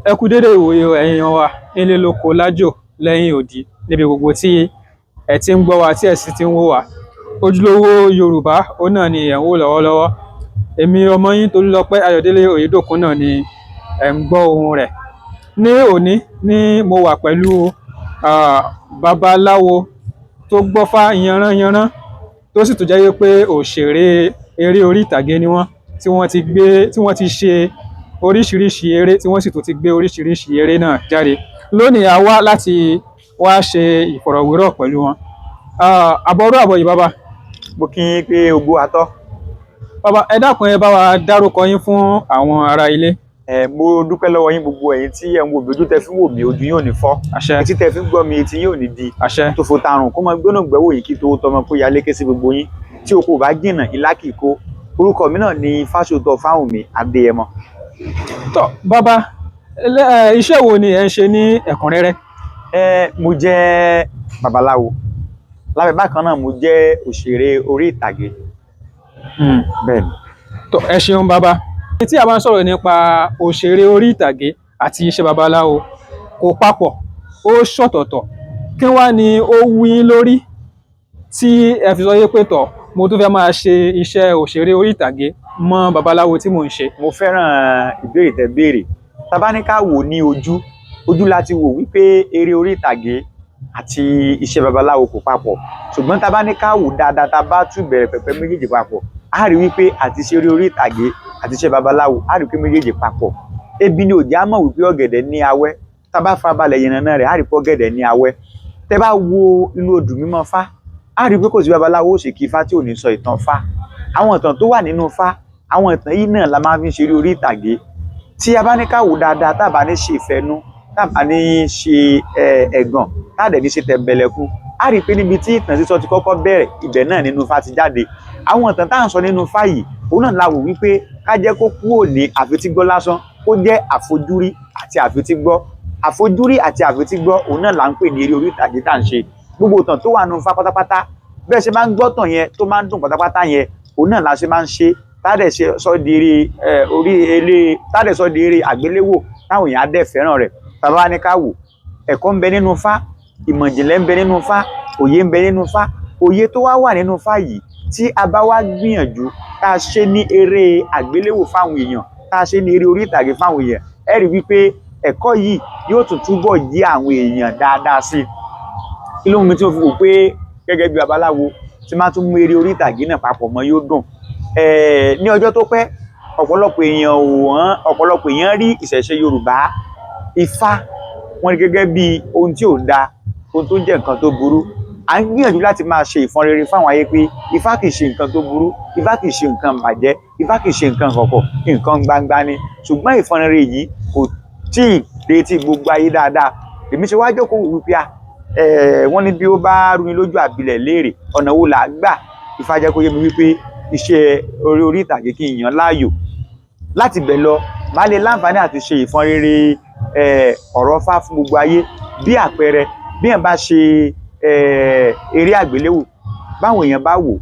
Ẹ kú dédé ìwòye ẹ̀yin wa nílé lóko lájò lẹ́yìn odi níbi gbogbo tí ẹ ti ń gbọ́ wa tí ẹ sì ti ń wò wá. Ojúlówó Yorùbá òun náà ni ẹ̀ ń wò lọ́wọ́lọ́wọ́. Èmi ọmọ yín Tolúlọpẹ́ Ayọ̀délé Oyèdòkun náà ni ẹ̀ ń gbọ́ ohùn rẹ̀. Ní òní ni mo wà pẹ̀lú babaláwo tó gbọ́fá yanrányanrán tó sì tún jẹ́ pé òṣèré eré orí ìtàgé ni wọ́n tí wọ́n ti ṣe oríṣiríṣi eré tí wọ́n sì tún ti gbé oríṣiríṣi eré náà jáde. Lónìí a wá láti wá ṣe ìfọ̀rọ̀wérọ̀ pẹ̀lú wọn. Àbọ̀rú àbọ̀ yìí bàbá. Mo kí yín pé ogbó atọ́. Bàbá ẹ dákun ẹ bá wa dárúkọ yín fún àwọn ará ilé. Mo dúpẹ́ lọ́wọ́ yín gbogbo ẹ̀yin tí ẹ̀ ń wò mí, ojú tẹ fi ń wò mí ojú yín ò ní fọ́. Àṣẹ. Etí tẹ fi ń gbọ́ mi etí yín ò ní di. Àṣẹ. Tó fò tarùn kó máa gbóná gbẹ́wò yìí kí tó tọmọ kó ya lékè sí gbogbo yín. Tí o kò bá jìnnà ilá kì í kó. Orúkọ mi náà ni Fásọ̀tọ̀ Fáwùnmí Adéyẹmọ. Tọ́ bàbá iṣẹ́ wo ni ẹ ń ṣe ní ẹ̀kúnrẹ́rẹ́? Mo jẹ́ babaláwo. Lábẹ́ bákan náà mo jẹ́ òṣèré orí ìtàgé. Bẹ́ẹ̀ni. Tọ́ ẹ ṣeun bàbá. Tí a bá ń sọ̀rọ̀ nípa òṣèré orí ìtàgé àti iṣẹ́ babaláwo kò papọ̀, ó ṣọ̀tọ̀tọ̀. Kí wá ni ó wú yín lórí tí ẹ fi sọ pé tọ̀ mo tún fẹ́ máa ṣe iṣẹ́ òṣèré orí ìtàgé mọ́ babaláwo tí mò ń ṣe? Mo fẹ́ràn ìbéèrè tẹ́ béèrè. Tá bá ní ká wò ní ojú láti wò wípé eré orí ìtàgé àti iṣẹ́ babaláwo kò papọ̀. Ṣùgbọ́n tá bá ní ká wò dáadáa, tá bá tún bẹ̀rẹ̀ pẹ̀pẹ̀ méjèèjì papọ̀, a rí wípé àti iṣẹ́ orí ìtàgé àti iṣẹ́ babaláwo a rí wípé méjèèjì papọ̀. Ebi ni òjá mọ̀ wípé ọ̀gẹ̀dẹ̀ ní awẹ́. Tá bá farabalẹ̀ yànnàná rẹ̀ a rí pé ọ̀gẹ̀dẹ̀ ní awẹ́. Tẹ́ bá wo inú odù mímọ́ Fá, a rí pé kò sí babaláwo ó ṣe kí Fá tí ò ní sọ ìtàn Fá. Àwọn ìtàn tó wà nínú Fá, àwọn ìtàn yìí náà la máa fi ń ṣe eré orí ìtàgé. Tí a bá ní ká wò dáadáa, tá bá ní ṣe ìfẹ́nú, tá bá ní ṣe ẹ̀gàn, tá dẹ̀ ní ṣe tẹ̀mbẹ̀lẹ̀kú, a rí pé níbi tí ìtàn sísọ ti kọ́kọ́ bẹ̀rẹ̀, ibẹ̀ náà nínú Fá ti jáde. Àwọn ìtàn tá à ń sọ nínú Fá yìí, òun náà la wò wípé ká jẹ́ kó kúrò ní àfetígbọ́ lásán, kó jẹ́ àfojúrí àti àfetígbọ́. Àfojúrí àti àfetígbọ́ òun náà là ń pè ní eré orí ìtàgé tá à ń ṣe. Gbogbo ìtàn tó wà nínú Fá pátápátá, bẹ́ẹ̀ ṣe máa ń gbọ́ tàn yẹn tó máa ń dùn pátápátá yẹn, òun náà la ṣe máa ń ṣe. Tádẹ̀ sọ di eré àgbéléwò táwọn èèyàn á dẹ̀ fẹ́ràn rẹ̀. Bàbá ní ká wò, ẹ̀kọ́ ń bẹ nínú Fá, ìmọ̀ ìjìnlẹ̀ ń bẹ nínú Fá, òye ń bẹ nínú Fá. Òye tó wá wà nínú Fá yìí tí a bá wá gbìyànjú tá a ṣe ní eré àgbéléwò fáwọn èèyàn, tá a ṣe ní eré orí ìtàgé fáwọn èèyàn, ẹ rí wípé ẹ̀kọ́ yìí yóò tún túbọ̀ yé àwọn èèyàn dáadáa sí i. Kí ló mú mi tí mo fi wò pé gẹ́gẹ́ bí babaláwo tí máa tún mú eré orí ìtàgé náà papọ̀ mọ́ yóò dùn. Ní ọjọ́ tó pẹ́, ọ̀pọ̀lọpọ̀ èèyàn rí ìṣẹ̀ṣe Yorùbá, Ifá wọn rí gẹ́gẹ́ bí ohun tí ò da, ohun tó jẹ́ nǹkan tó burú. À ń gbìyànjú láti máa ṣe ìfọn rere fáwọn ayé pé Ifá kìí ṣe nǹkan tó burú, Ifá kìí ṣe nǹkan bàjẹ́, Ifá kìí ṣe nǹkan kọ̀kọ̀, nǹkan gbangba ni. Ṣùgbọ́n ìfọn rere yìí kò tíì dé tí gbogbo ayé dáadáa. Èmi ṣe wá jókòó wípé wọ́n ní bí ó bá rúni lójú àbílẹ̀ léèrè ọ̀nà wo là á gbà. Ifá jẹ́ kó yé mi wípé iṣẹ́ orí ìtàgé kí n yàn láàyò. Láti bẹ̀ lọ, má lè láǹfààní àti ṣe ìfọn rere ọ̀rọ̀ Fá fún gbogbo ayé. Bí àpẹẹrẹ, bí èèyàn bá ṣe eré àgbéléwò, báwọn èèyàn bá wò,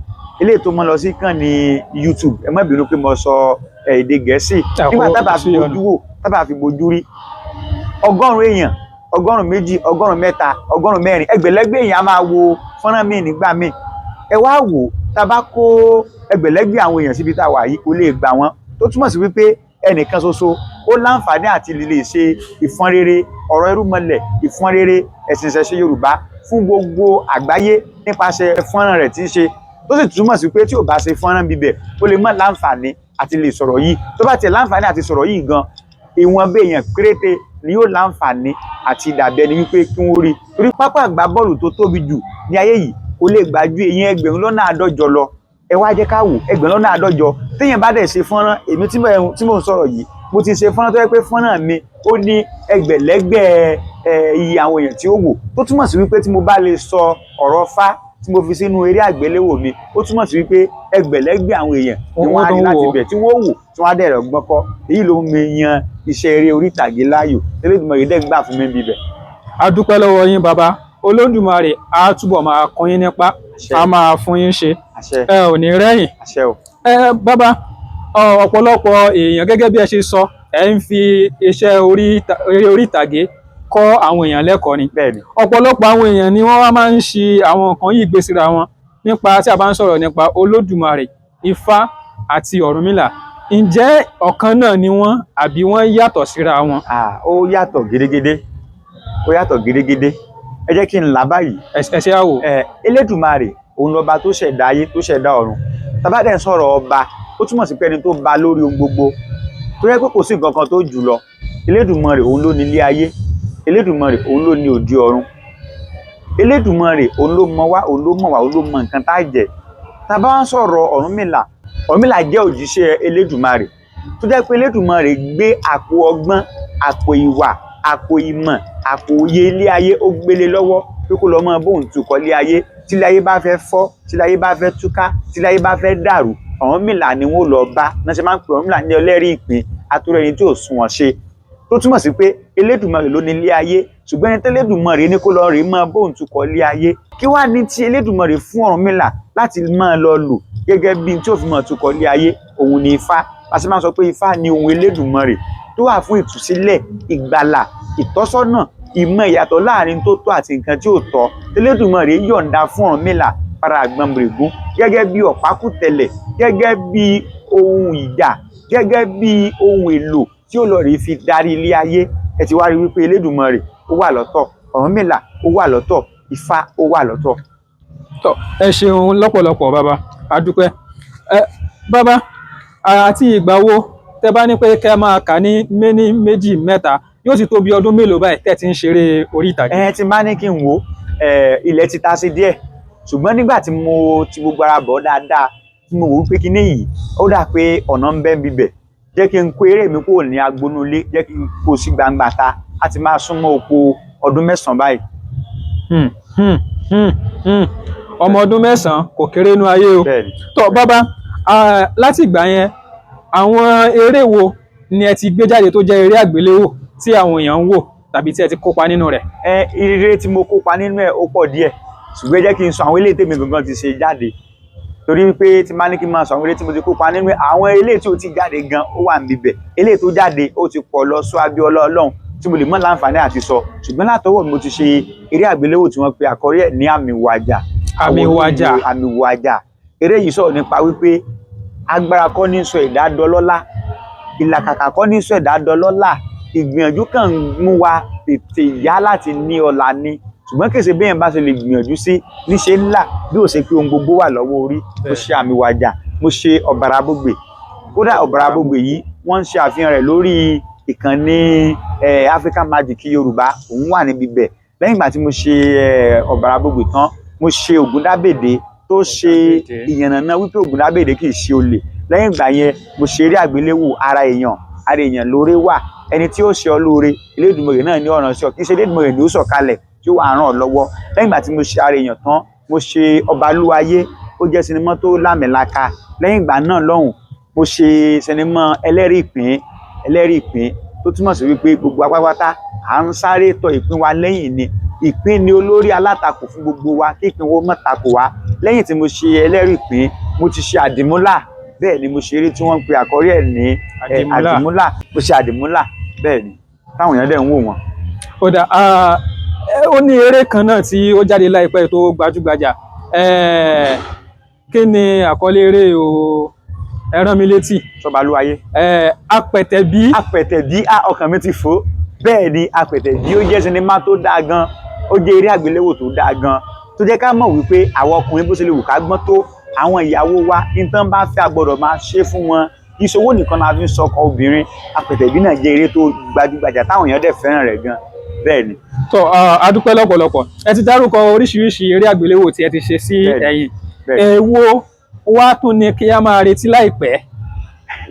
eléyìí tó mọ́ lọ sí kàn ní YouTube, ẹ má bínú pé mo sọ èdè Gẹ̀ẹ́sì. Nígbà tábà fi bojú wò, tábà fi bojú rí, 100 èèyàn, 200, 300, 400, ẹgbẹ̀lẹ́gbẹ̀ èèyàn á máa wo fọ́nrán míì nígbà míì. Ẹ wá wò, tá bá kó ẹgbẹ̀lẹ́gbẹ̀ àwọn èèyàn síbi tá wà yìí kò lè gbà wọ́n. Tó túmọ̀ sí wípé ẹnìkan ṣoṣo ó láǹfààní àti lè ṣe ìfọn rere ọ̀rọ̀ irúnmọlẹ̀, ìfọn rere ẹ̀sìn ìṣẹ̀ṣe Yorùbá fún gbogbo àgbáyé nípasẹ̀ fọ́nrán rẹ̀ tí ń ṣe. Tó sì túmọ̀ sí pé tí ò bá ṣe fọ́nrán bíbẹ̀ ó lè má láǹfààní àti lè sọ̀rọ̀ yìí. Tó bá tiẹ̀ láǹfààní àti sọ̀rọ̀ yìí gan, ìwọ̀n bẹ́ẹ̀ èèyàn péréte ni yóò láǹfààní àti dàbí ẹni wípé kí wọ́n rí. Torí pápá àgbá bọ́ọ̀lù tó tóbi jù ní ayé yìí kò lè gbà ju èèyàn 1,150 lọ. Ẹ wá jẹ́ ká wò 1,150. Téèyàn bá dẹ̀ ṣe fọ́nrán, èmi tí mò ń sọ̀rọ̀ yìí, mo ti ṣe fọ́nrán tó yẹ pé fọ́nrán mi ó ní ẹgbẹ̀lẹ́gbẹ̀ iye àwọn èèyàn tí ó wò. Tó túmọ̀ sí wípé tí mo bá lè sọ ọ̀rọ̀ Fá tí mo fi sínú eré àgbéléwò mi, ó túmọ̀ sí wípé ẹgbẹ̀lẹ́gbẹ̀ àwọn èèyàn ni wọ́n á rí láti bẹ̀ tí wọ́n wò tí wọ́n á dẹ̀ rọ̀gbọ́n kọ́. Èyí ló mú mi yan iṣẹ́ eré orí ìtàgé láàyò. Elédùmarè dẹ̀ gbà fún mi bíbẹ̀. A dúpẹ́ lọ́wọ́ yín bàbá. Olódùmarè á túbọ̀ máa kún yín nípa, á máa fún yín ṣe. Ẹ ò ní rẹ́yìn. Àṣẹ o. Bàbá, ọ̀pọ̀lọpọ̀ èèyàn gẹ́gẹ́ bí ẹ ṣe sọ, ẹ ń fi iṣẹ́ eré orí ìtàgé kọ́ àwọn èèyàn lẹ́kọ̀ọ́ ni. bẹ́ẹ̀ni ọ̀pọ̀lọpọ̀ àwọn èèyàn ni wọ́n wá máa ń ṣi àwọn nǹkan yìí gbé síra wọn nípa tí a bá ń sọ̀rọ̀ nípa Olódùmarè, Ifá àti Ọ̀rúnmìlà. Ǹjẹ́ ọ̀kan náà ni wọ́n àbí wọ́n yàtọ̀ síra wọn? ó yàtọ̀ gédégédé, ó yàtọ̀ gédégédé. Ẹ jẹ́ kí n là báyìí. ẹ ṣe àwò. Elédùmarè òun lọba tó ṣẹ̀dá ayé tó ṣẹ̀dá ọ̀run. Tá bá dẹ̀ ń sọ̀rọ̀ ọba, ó túmọ̀ sí pé ẹni tó ba lórí ohun gbogbo, tó yẹ pé kò sí nǹkan kan tó jù lọ. Elédùmarè òun ló ní ilé ayé, Elédùmarè òun ló ní òdi ọ̀run, Elédùmarè òun ló mọ wá, òun ló mọ̀ wá, òun ló mọ nǹkan tá a jẹ. Tá bá ń sọ̀rọ̀ Ọ̀rúnmìlà, Ọ̀rúnmìlà jẹ́ òjíṣẹ́ Elédùmarè tó jẹ́ pé Elédùmarè gbé àpò ọgbọ́n, àpò ìwà, àpò ìmọ̀, àpò òye ilé ayé ó gbélé lọ́wọ́ pé kó lọ mọ bóun tukọ̀ ilé ayé. Tí ilé ayé bá fẹ́ fọ́, tí ilé ayé bá fẹ́ túká, tí ilé ayé bá fẹ́ dàrú, Ọ̀rúnmìlà ni wọ́n lọ bá. Náà ṣe máa ń pè Ọ̀rúnmìlà ní ẹlẹ́rìí ìpín, atúrọ̀ ẹni tí ò sunwọ̀n ṣe. Tó túmọ̀ sí pé Elédùmarè ló ní ilé ayé, ṣùgbọ́n ẹni tí Elédùmarè ní kó lọ rèé mọ bóun tukọ̀ ilé ayé. Kí wá ní tí Elédùmarè fún Ọ̀rúnmìlà láti máa lọ lò gẹ́gẹ́ bí tí ó fi mọ̀ tukọ̀ ilé ayé? Òun ni Ifá. A sì máa ń sọ pé Ifá ni ohun Elédùmarè tó wà fún ìtúsílẹ̀, ìgbàlà, ìtọ́sọ́nà, ìmọ̀ ìyàtọ̀ láàrin tó tọ́ àti nǹkan tí ò tọ́. Elédùmarè yọ̀ǹda fún Ọ̀rúnmìlà para Àgbọnbìrìgún gẹ́gẹ́ bí ọ̀pákùtẹ̀lẹ̀, gẹ́gẹ́ bí ohun ìjà, gẹ́gẹ́ bí ohun èlò tí ó lọ rèé fi darí ilé ayé. Ẹ ti wá rí wípé Elédùmarè ó wà lọ́tọ̀, Ọ̀rúnmìlà ó wà lọ́tọ̀, Ifá ó wà lọ́tọ̀. Ẹ ṣeun lọ́pọ̀lọpọ̀ bàbá, a dúpẹ́. Bàbá, àti ìgbà wo tẹ bá ní pé kẹ́ máa kà ní méní méjì mẹ́ta, yóò ti tó bí ọdún mélòó báyìí tẹ́ ti ń ṣeré orí ìtàgé? Tí bá ní kí n wò, ilẹ̀ ti ta sí díẹ̀, ṣùgbọ́n nígbà tí mo ti gbogbo ara bọ̀ dáadáa, tí mo wò wípé kíní yìí ó dà pé ọ̀nà ń bẹ ń bibẹ̀, jẹ́ kí n kó eré mi kúrò ní agboolé, jẹ́ kí n kó sí gbangba ta, a ti máa súnmọ́ oko ọdún 9 báyìí. Ọmọ ọdún 9 kò kéré nú ayé o. Tó bàbá, láti ìgbà yẹn àwọn eré wo ni ẹ ti gbé jáde tó jẹ́ eré àgbéléwò tí àwọn èèyàn ń wò tàbí tí ẹ ti kópa nínú rẹ̀? Eré tí mo kópa nínú ẹ̀ ó pọ̀ díẹ̀, ṣùgbọ́n jẹ́ kí n sọ àwọn eléyìí tèmi gangan ti ṣe jáde, torí wípé tí máa ní kí n máa sọ àwọn eré tí mo ti kópa nínú ẹ̀, àwọn eléyìí tí ó ti jáde gan ó wà níbẹ̀. Eléyìí tó jáde ó ti pọ̀ lọ sọ Abíọ́lá Ọlọ́run tí mo lè mọ̀ láǹfààní àti sọ, ṣùgbọ́n látọwọ́ mi mo ti ṣe eré àgbéléwò tí wọ́n pe àkọ́rí ẹ̀ ní Àmì Wàjà. Àmì Wàjà. Àmì Wàjà. Eré yìí sọ̀rọ̀ nípa wípé agbára kọ́ ní sọ ẹ̀dá dọlọ́lá, ìlàkàkà kọ́ ní sọ ẹ̀dá dọlọ́lá, ìgbìyànjú kan mú wa tètè yá láti ní ọlá ni, ṣùgbọ́n kèsè bí èèyàn bá ṣe lè gbìyànjú sí níṣe ńlá bí ó ṣe pé ohun gbogbo wà lọ́wọ́ orí. Mo ṣe Àmì Wàjà, mo ṣe Ọ̀bàràbògbè. Kódà Ọ̀bàràbògbè yìí wọ́n ń ṣe àfihàn rẹ̀ lórí ìkànnì African Magic Yorùbá, òun wà níbi bẹ̀. Lẹ́yìn ìgbà tí mo ṣe Ọ̀bàràbògbè tán, mo ṣe Ògúndábèdé tó ṣe ìyànnàná wípé Ògúndábèdé kì í ṣe olè. Lẹ́yìn ìgbà yẹn mo ṣe eré àgbéléwò ara èèyàn lóore wà, ẹni tí ó ṣe ọ lóore Elédùmarè náà ní ọ̀ràn sí ọ, kì í ṣe Elédùmarè ní ó sọ̀kalẹ̀ tí ó wà ràn ọ́ lọ́wọ́. Lẹ́yìn ìgbà tí mo ṣe ara èèyàn tán, mo ṣe Ọbalúayé, ó jẹ́ sinimá tó lámìlaka. Lẹ́yìn ìgbà náà lọ́hùn, mo ṣe sinimá ẹlẹ́rìí ìpín tó túmọ̀ sí wípé gbogbo apápátá à ń sáré tọ ìpín wa lẹ́yìn ni. Ìpín ni olórí alátakò fún gbogbo wa, kí ìpín wo má takò wá. Lẹ́yìn tí mo ṣe ẹlẹ́rìí ìpín, mo ti ṣe Àdìmúlà. Bẹ́ẹ̀ ni mo ṣe eré tí wọ́n ń pe àkọ́rí ẹ̀ ní Àdìmúlà. Mo ṣe Àdìmúlà, bẹ́ẹ̀ ni táwọn èèyàn dẹ̀ ń wò wọ́n. Ó dà, ó ní eré kan náà tí ó jáde láìpẹ́ tó gbajúgbajà. Kí ni àkọlé eré o? Ẹ rán mi létí. Ṣọbalúayé. Apẹ̀tẹ̀bí. Apẹ̀tẹ̀bí, ọkàn mi ti fò. Bẹ́ẹ̀ ni Apẹ̀tẹ̀bí ó jẹ́ sinimá tó dáa gan, ó jẹ́ eré àgbéléwò tó dáa gan, tó jẹ́ ká mọ̀ wípé àwọn ọkùnrin bó ṣe lè wù ká gbọ́n tó, àwọn ìyàwó wa nǹkan bá fẹ́ a gbọ́dọ̀ máa ṣe fún wọn. Ìṣòwò nìkan la fi ń sọkọ obìnrin. Apẹ̀tẹ̀bí náà jẹ́ eré tó gbajúgbajà táwọn èèyàn dẹ̀ fẹ́ràn rẹ̀ gan. Bẹ́ẹ̀ ni. Tó, a dúpẹ́ lọ́pọ̀lọpọ̀. Ẹ ti dárúkọ oríṣiríṣi eré àgbéléwò tí ẹ ti ṣe sí ẹ̀yìn. Èwo wá tún ni kí a máa retí láìpẹ́?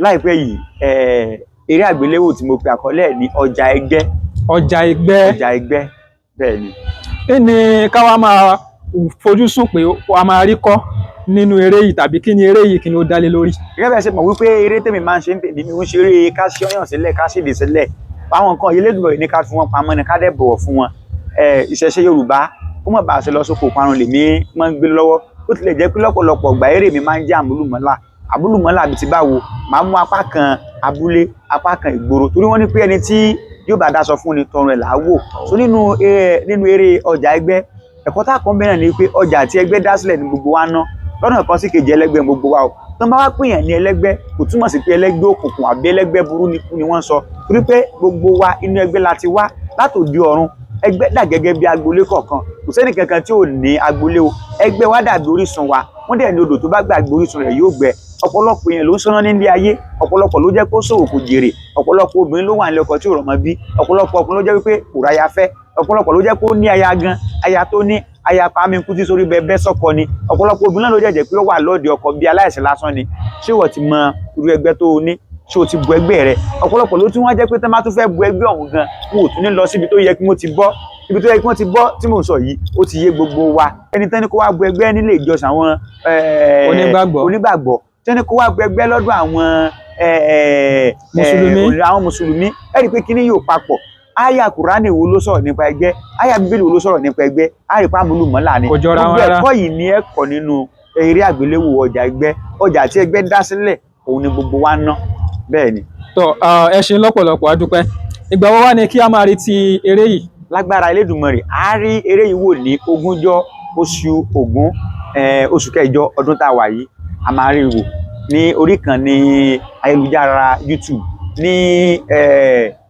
Láìpẹ́ yìí, eré àgbéléwò tí mo pe àkọlé ẹ̀ ní Ọjà Ẹgbẹ́. Ọjà Ẹgbẹ́. Ọjà Ẹgbẹ́, bẹ́ẹ̀ ni. Kí ni ká wá máa fojú sùn pé a máa rí kọ́ nínú eré yìí, tàbí kí ni eré yìí kí ni ó dá lé lórí? Gẹ́gẹ́ bí ẹ ṣe mọ̀ wípé eré tèmi máa ń ṣe ń tèmi, mi ń ṣe eré ká ṣí ọyàn sílẹ̀, ká ṣèdè sílẹ̀. Àwọn nǹkan Elédùmarè ní ká fi wọn pamọ́ ni ká dẹ̀ bọ̀wọ̀ fún wọn. Ìṣẹ̀ṣe Yorùbá kó mọ̀ bá a ṣe lọ sóko parun lèmi máa ń gbé lọ́wọ́. Ó tilẹ̀ jẹ́ pé lọ́pọ̀lọpọ̀ ìgbà eré mi máa ń jẹ́ àmúlùmọ́là. Àmúlùmọ́là bíi ti báwo, máa mú apá kan abúlé apá kan ìgboro torí wọ́n ní pé ẹni tí yóò bá dáṣọ fún ni tọrùn ẹ̀ là á wò so nínú eré ọjà ẹgbẹ́ ẹ̀kọ́ tá a kọ́ bẹ́ẹ̀ ni pé ọjà tí ẹgbẹ́ dá sílẹ̀ ní gbogbo wa ná lọ́nà kan sí kejì ẹlẹ́gbẹ́ gbogbo wa o tó ń bá wá pèèyàn ní ẹlẹ́gbẹ́ kò túmọ̀ sí pé ẹlẹ́gbẹ́ òkùnkùn àbí ẹlẹ́gbẹ́ burú ni wọ́n sọ torí pé gbogbo wa inú ẹgbẹ́ la ti wá látòdì ọ̀run ẹgbẹ́ dà gẹ́gẹ́ bí agboolé kọ̀ọ̀kan kò sẹ́ni kankan tí ò ní agboolé o ẹgbẹ́ wa dàbí orísun wa wọ́n dẹ̀ ní odò tó bá gbàgbé orísun rẹ̀ yóò gbẹ ọ̀pọ̀lọpọ̀ èèyàn ló ń sọ́nà nílé ayé ọ̀pọ̀lọpọ̀ ló jẹ́ kó ṣòwò kò jèrè ọ̀pọ̀lọpọ̀ obìnrin ló wà nílé ọkọ tí ò rọ̀mọ bí ọ̀pọ̀lọpọ̀ ọkùnrin ló jẹ́ wípé kò ráya fẹ́ ọ̀pọ̀lọpọ̀ ló jẹ́ kó ní aya gan aya tó ní aya pàmí kú tí sórí bẹbẹ sọkọ ni ọ̀pọ̀lọpọ̀ obìnrin náà ló jẹ́jẹ́ pé ó wà lọ́ọ̀dẹ ọkọ bí aláìsàn lásán ni ṣé wọ́n ti mọ irú ẹgbẹ́ tó o ní ṣé o ti bu ẹgbẹ́ rẹ ọ̀pọ̀lọpọ̀ ló tún wá jẹ́ pé tẹ́ máa tún fẹ́ bu ẹgbẹ́ ọ̀hún gan wọn ò tún ní lọ síbi tó yẹ kí wọ́n ti bọ́ ibi tó yẹ kí wọ́n ti bọ́ tí mò ń sọ yìí ó ti yé gbogbo wa ẹni tán ni kó wá bu ẹgbẹ́ nílé ìjọsìn àwọn onígbàgbọ́ tán ni kó wá bu ẹgbẹ́ lọ́dọ̀ àwọn mùsùlùmí ẹ rí i pé kíní yóò papọ̀ aya Kùránì wo ló sọ̀rọ̀ nípa ẹgbẹ́ aya Bíbélì wo ló sọ̀rọ̀ nípa ẹgbẹ́ a rí i pé àmúlùmọ́là ni gbogbo ẹ̀kọ́ yìí ní ẹ̀kọ́ nínú eré àgbéléwò ọjà ẹgbẹ́ ọjà tí ẹgbẹ́ dá sílẹ̀ òun ni gbogbo wa ná bẹ́ẹ̀ ni. tó ẹ ṣe lọ́pọ̀lọpọ̀ adúpẹ́ ìgbà wo wá ni kí a máa retí eré yìí. lágbára Elédùmarè a rí eré yìí wò ní 20 oṣù Ògún oṣù kẹjọ ọdún tá a wà yìí a máa rí wò ní orí ìkànnì ayélujára YouTube ní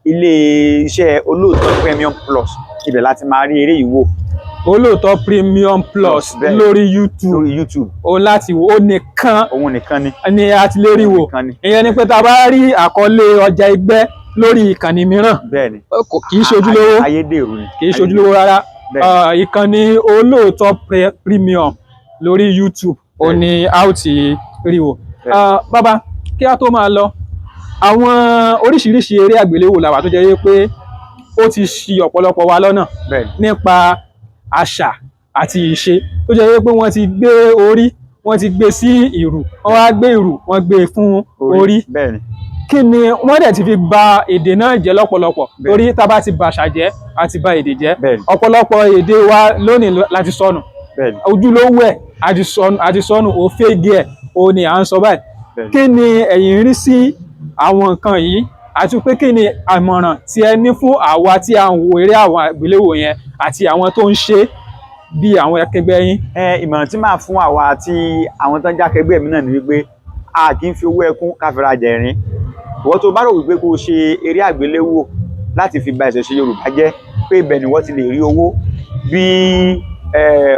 ilé-iṣẹ́ Olóòtọ́ Premium Plus ibẹ̀ láti máa rí eré yìí wò. Olóòtọ́ Premium Plus lórí YouTube o láti wò ó nìkan òun nìkan ni a ti lè rí wò ìyẹn ni pé tá a bá rí àkọlé ọjà ẹgbẹ́ lórí ìkànnì mìíràn kì í ṣojúlówó ayédèrú ni kì í ṣojúlówó rárá ìkànnì Olóòtọ́ Premium lórí YouTube ó ní a ó ti rí wò. Bàbá kí a tó máa lọ àwọn oríṣiríṣi eré àgbéléwò làwà tó jẹ́ pé ó ti ṣì ọ̀pọ̀lọpọ̀ wa lọ́nà nípa àṣà àti ìṣe tó jẹ́ pé wọ́n ti gbé orí wọ́n ti gbé sí ìrù wọ́n wá gbé ìrù wọ́n gbé fún orí kí ni wọ́n dẹ̀ ti fi bà èdè náà jẹ́ lọ́pọ̀lọpọ̀ torí tá bá ti bàṣà jẹ́ àti bà èdè jẹ́ ọ̀pọ̀lọpọ̀ èdè wa lónìí láti sọnù ojúlówó ẹ̀ àti sọnù òfégè ẹ̀ òun ni à ń sọ báyìí kí ni ẹ̀yin rí sí àwọn nǹkan yìí àti pé kí ni àmọ̀ràn tí ẹ ní fún àwa tí a ń wo eré àwọn àgbéléwò yẹn àti àwọn tó ń ṣe bí àwọn akẹgbẹ́ yín. Ìmọ̀ràn tí màá fún àwa àti àwọn tó ń jákẹgbẹ́ mi náà ni wípé a kì í fi owó ẹkún ká fi rajà ẹ̀rín ìwọ́n tó bá rò wípé kó o ṣe eré àgbéléwò láti fi ba ìṣẹ̀ṣe Yorùbá jẹ́ pé ibẹ̀ ni wọ́n ti lè rí owó bí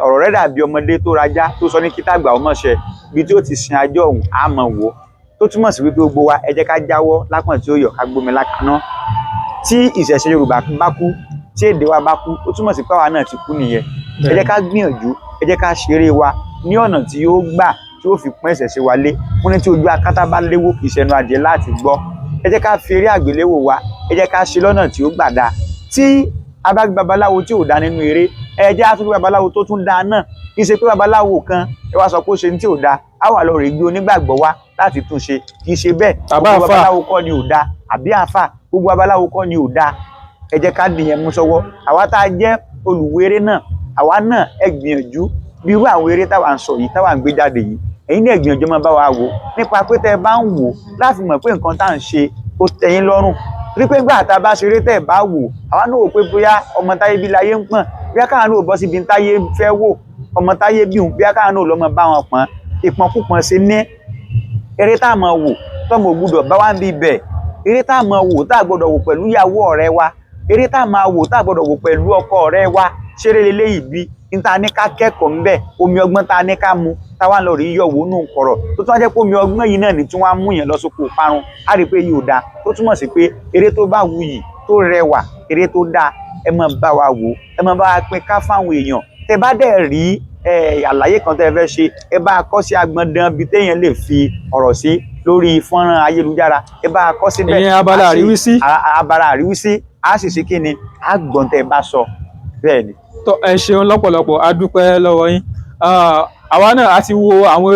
ọ̀rọ̀ rẹ̀ dàbí ọmọdé tó rajá tó sọ ní kí tàgbà ọmọ ṣẹ bí tí ó ti sin ajọ́ òun á mọ̀ wò tó túmọ̀ sí wípé gbogbo wa ẹ jẹ́ ká jáwọ́ lápọ̀n tí ó yọ̀ ká gbómi lákaná tí ìṣẹ̀ṣe Yorùbá bá kú tí èdè wa bá kú ó túmọ̀ sí pé àwa náà ti kú nìyẹn ẹ jẹ́ ká gbìyànjú ẹ jẹ́ ká ṣeré wa ní ọ̀nà tí yóò gbà tí ó fi pọ́n ìṣẹ̀ṣe wa lé wọ́n ní tí ojú akátá bá léwó kì í ṣẹnu adìẹ láti gbọ́ ẹ jẹ́ ká fi eré àgbéléwò wa ẹ jẹ́ ká ṣe lọ́nà tí ó gbà dáa tí a bá gbé babaláwo tí ò dá nínú eré ẹ jẹ́ á tún gbé babaláwo tó tún dáa náà kì í ṣe pé babaláwo kan ẹ wá sọ pé ó ṣe ní tí ò dáa á wà lọ rè gbé onígbàgbọ́ wá láti tún ṣe kì í ṣe bẹ́ẹ̀ gbogbo babaláwo kọ́ ni ò dáa àbí àáfà gbogbo babaláwo kọ́ ni ò dáa ẹ jẹ́ ká dìyẹn mú sọ́wọ́ àwa tá a jẹ́ olùwò eré náà àwa náà ẹ gbìyànjú bí irú àwọn eré táwa ń sọ yìí táwa ń gbé jáde yìí ẹ̀yin náà gbìyànjú máa bá wa wò nípa pé tẹ́ ẹ bá ń wò láti mọ̀ pé nǹkan tá à ń ṣe ó tẹ́ yín lọ́rùn rí pé gbà tá a bá ṣeré tẹ́ ẹ bá wò àwa náà wò pé bóyá ọmọ táyé bí láyé ń pọ̀n bóyá káwọn náà bọ́ síbi táyé fẹ́ wò ọmọ táyé bí òun bóyá káwọn náà lọ́mọ bá wọn pọ̀n ìpọ̀nkúpọ̀n ṣe ní eré tá a máa wò tọ́mọ ògbúdọ̀ bá wá ń bí bẹ̀ eré tá a máa wò tá a gbọ́dọ̀ wò pẹ̀lú ìyàwó ọ̀rẹ́ wa eré tá a máa wò tá a gbọ́dọ̀ wò pẹ̀lú ọkọ ọ̀rẹ́ wa ṣeré leléyìí bí níta ní ká kẹ́kọ̀ọ́ ń bẹ̀ omi ọgbọ́n tá a ní ká mu táwa lọ rí yọ̀wò nù kọ̀rọ̀ tó tún wá jẹ́ pé omi ọgbọ́n yìí náà ní tí wọ́n á mú yẹn lọ sóko parun á rí i pé yìí ò dáa tó túmọ̀ sí pé eré tó bá wuyì tó rẹwà eré tó dáa ẹ máa bá wa wò ẹ máa bá wa pín ká fáwọn èèyàn tẹ bá dẹ̀ rí àlàyé kan tẹ́ fẹ́ ṣe ẹ bá kọ sí agbọ̀ndàn bí téèyàn lè fi ọ̀rọ̀ sí lórí fọ́nrán ayélujára ẹ bá kọ síbẹ̀ ìyẹn abala àríwísí abala àríwísí á sì ṣe kí ni á gbọ́n tẹ́ bá sọ bẹ́ẹ̀ ni. tó ẹ ṣeun lọ́pọ̀lọpọ̀ a dúpẹ́ lọ́wọ́ yín àwa náà a ti wo àwọn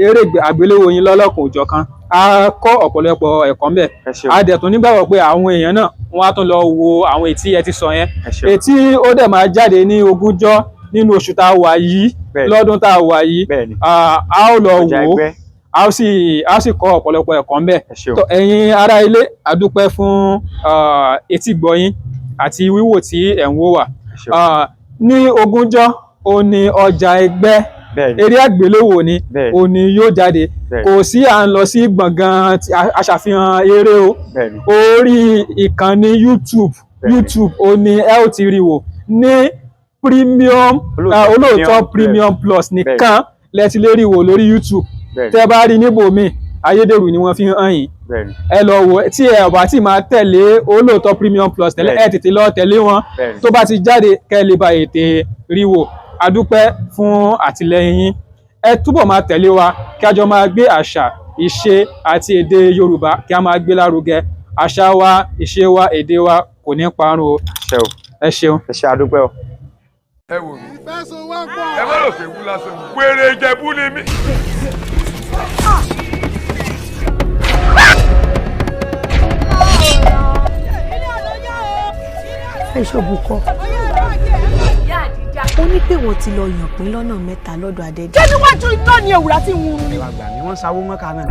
eré àgbéléwò yín lọ́lọ́kan òjọ̀kan a kọ́ ọ̀pọ̀lọpọ̀ ẹ̀kọ́ ńbẹ̀ a dẹ̀ tún nígbàgbọ́ pé àwọn èèyàn náà wọ́n á tún lọ wo àwọn ètí ẹ ti sọ yẹn ètí ó dẹ̀ máa jáde ní 20 nínú oṣù tá a wà yìí lọ́dún tá a wà yìí a ó lọ wò a sì kọ́ ọ̀pọ̀lọpọ̀ ẹ̀kọ́ ńbẹ̀. ṣeun. tó ẹ̀yin ará ilé a dúpẹ́ fún etí gbọ́yìn àti wíwò tí ẹ̀ ń wò wá. Ní ogúnjọ́ ó ní ọjà ẹgbẹ́ eré àgbéléwò ni ó ní yóò jáde kò sí à ń lọ sí gbọ̀ngàn aṣàfihàn eré o orí ìkànnì YouTube ó ní ẹ ó ti rí wò ní premium olóòótọ́ premium plus nìkan lẹ ti lè rí wò lórí YouTube tẹ́ bá rí níbòmíì ayédèrú ni wọ́n fi hàn yín ẹ lọ wò tí ẹ bá ti máa tẹ̀lé olóòótọ́ premium plus tẹ́lẹ̀ ẹ tètè lọ tẹ̀lé wọn tó bá ti jáde kẹ́ lè bá ètè rí wò. A dúpẹ́ fún àtìlẹ́yìn yín ẹ túbọ̀ máa tẹ̀lé wa kí a jọ máa gbé àṣà ìṣe àti èdè Yorùbá kí a máa gbé lárugẹ àṣà wa ìṣe wa èdè wa kò ní parun o. Ẹ ṣeun. ẹ ṣe àdúpẹ́ o. ẹ wò mí ẹ má lọ fẹ́ wú lásán wéré Ìjẹ̀bú ni mí. ẹ ṣọ́bù kọ́ ó ní pé wọ́n ti lọ yàn pín lọ́nà mẹ́ta lọ́dọ̀ Adédè. ṣé níwájú iná ni ewúrà ti ń wú ni. ẹwà gbà mí wọ́n sáwó mọ́ka náà.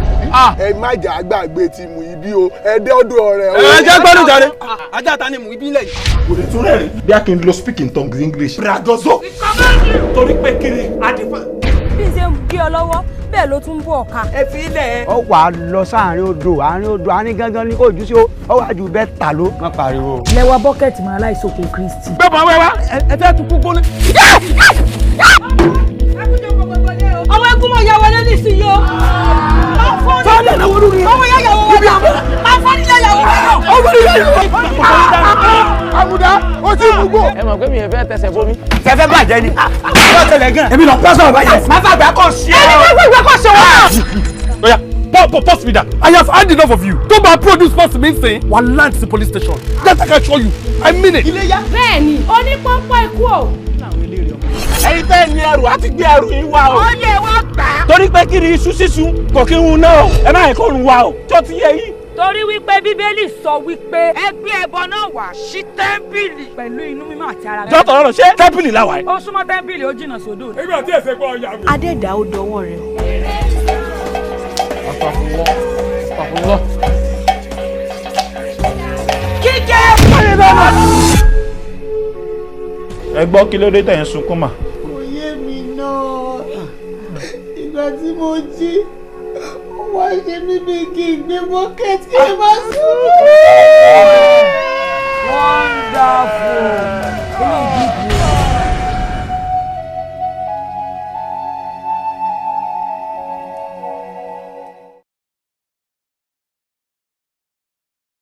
ẹ má jà gbàgbé ti mú ibi o ẹ dé ọ̀dọ̀ rẹ. ẹ jẹ́ gbọ́dọ̀ jáde. ajá ta ni mú ibi lẹ̀. kò lè tún rẹ̀ bí a kì í lo speak in tongues English. bradozo. torí pé kiri adifa. bí n ṣe ń gé ọ lọ́wọ́ bẹ́ẹ̀ ló tún bọ̀ ọ̀ka. ẹ fi ilẹ̀. ó wà á lọ sáàrin odò àárín gangan ní kò jù sí ó wà jù bẹ́ẹ̀ tà ló. má pariwo. lẹ́wà bọ́kẹ́tì máa láìsókè Kristi. bẹ́ẹ̀ bá wẹ́wà ẹ fẹ́ tún kú gbóná. ọmọ ẹkún mọ ìyàwó ẹlẹ́ ní ìsinyìí o. fọ́ọ̀dì ẹ̀ náà wọ́n lórí. ọmọ ìyá ìyàwó wẹ̀ náà máa fọ́ọ̀dì ìyá ìyàwó wẹ̀ náà. ọmọ ìyá ìyàwó. àbùdá ó ti mú gbó. ẹ mọ̀ pé mi ò fẹ́ tẹsẹ̀ bómi. fẹ́fẹ́ bàjẹ́ ni. yóò tẹ̀lé gan. èmi lọ pẹ́sọ̀ báyìí. má fàgbà kò sí ẹ. ẹni wọ́n gbé kọ́ ṣe wọ́n. oya post me that. I have had enough of you. Tó bá produce post mi sìn. Wà land sí police station. That I can show you. I mean it. bẹ́ẹ̀ni onípọ́npọ́ ikú o. ẹ̀yin tẹ́ ní ẹrù á ti gbé ẹrù yín wá o. ó yẹ wọ́n gbà. torí pé kiri iṣu sísun kò kí ń hun náà o. ẹ má yẹ kó rùn wá o. tó ti yẹ yín. torí wípé Bíbélì sọ wípé ẹgbẹ́ ẹbọ náà wà sí tẹ́ḿpìlì pẹ̀lú inú mímọ́ àti ara. dọ́tọ̀ ọ̀rọ̀ ṣé tẹ́ḿpìlì làwà yìí. ó súnmọ́ tẹ́ḿpìlì ó jìnnà sódò. Èmi àti ẹ̀sẹ̀ gbọ́ ọ̀yà mi. Adédè ó dọwọ́ rẹ̀. kíkẹ́ ẹ gbọ́ kí ló dé tẹ̀ ń sunkún mà. kò yé mi náà ìgbà tí mo jí ó wá ṣe mí bí kí n gbé bọ́kẹ́tì kí n má sùn.